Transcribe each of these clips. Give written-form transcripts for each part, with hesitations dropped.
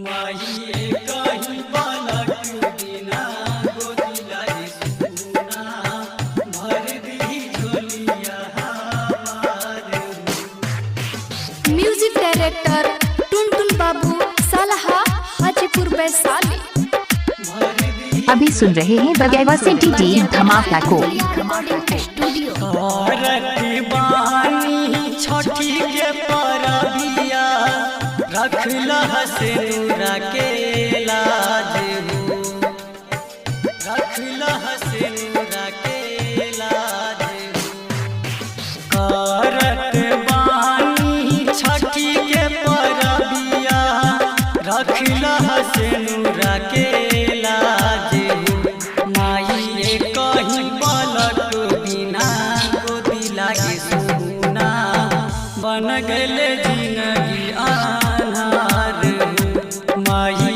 माही कहीं बालक बिना गोदी लागे सुना भर दी झोलिया हमार। म्यूजिक डायरेक्टर टुनटुन बाबू सालहा हाजीपुर वैशाली। अभी सुन रहे हैं बगैवा सिटी डी धमाका को। छठी के परबिया रखला हसेनुरा के लाज हो, रखला हसेनुरा के लाज हो। करत बानी छठी के परबिया रखला हसेनुरा के लाज हो। माई कहीं बालक बिना गोदी लागे सुना बन गले जिंदगी आधार हो। माही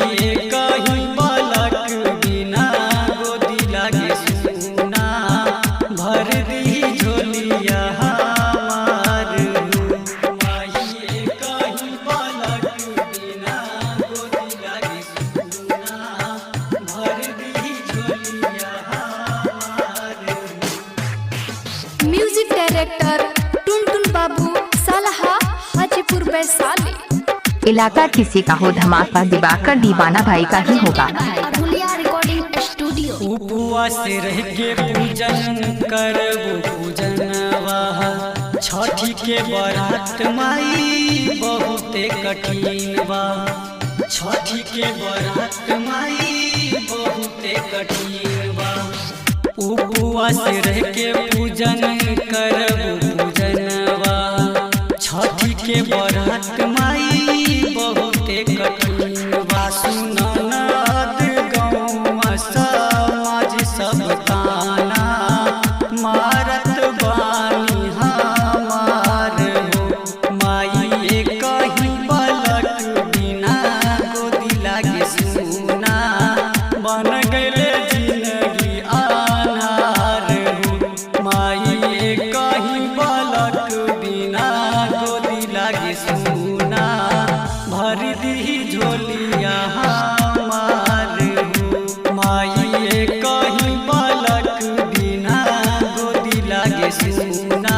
कहीं बालक बिना गोदी लागे सुना भर दी झोलिया हमार हो। माही कहीं बालक बिना गोदी लागे सुना भर दी झोलिया हमार हो। म्यूजिक डायरेक्टर टुनटुन बाबू सालहा हाजीपुर वैशाली। इलाका किसी का हो धमाका दिवाकर दीवाना भाई का ही होगा। Recording studio. उपवास रह के पूजन करबो पूजनवा छठी के बरात माई बहुते कठिन बा। छठी के बरात माई बहुते कठिन बा। उपवास रह के पूजन करबो पूजनवा छठी के बरात माई बहुते कठिन बा। सुननाद गौवा समाज सब ताना मारत बानी हमार हो। माई कहीं बालक बिना गोदी लागे सुना बन गले जिंदगी आधार हो। माई कहीं बालक बिना गोदी लागे सुना भर दी झोलिया हमार हो। माई कहीं बालक बिना गोदी लागे सुना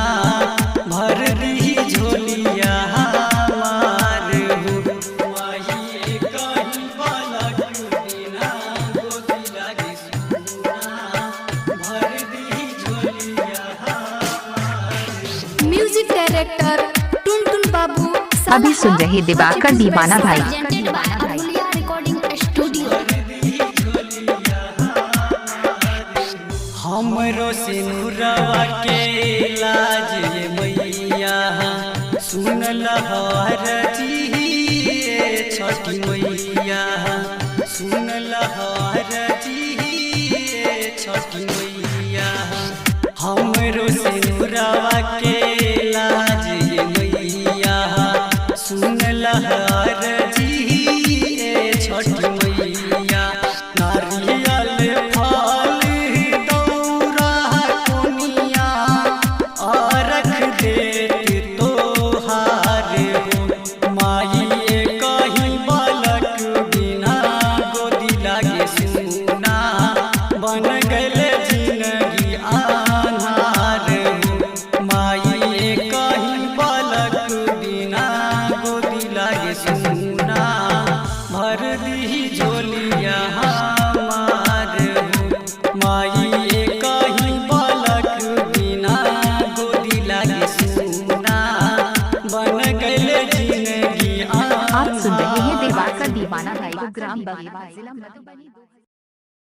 भर दी झोलिया हमार हो। माही कहीं बालक बिना गोदी लागे सुना भर दी झोलिया हमार। म्यूजिक डायरेक्टर टुनटुन बाबू अभी सुन रहे दिवाकर दीवाना भाई। Recording studio. हमरो सिनुरवा के लाज ये मैया सुन लहर जी छठी मैया सुन लहर जी छठी मैया। हमरो सिनुरवा के लाज ये मैया सुन लहर जी छठी मैया। नारियल फल दौरा कोनिया रख देत तोहार हो। माई कहीं बालक बिना गोदी लागे सुना बन गले जिंदगी आधार हो। माई कहीं बालक बिना गोदी लागे सुना भर दी झोलिया हमार हो। माई कहीं बालक बिना गोदी लागे सुना बन गले जिंदगी आप सुन रहे हैं आधार। दिवाकर दीवाना भाई को ग्राम बगीवा जिला मधुबनी।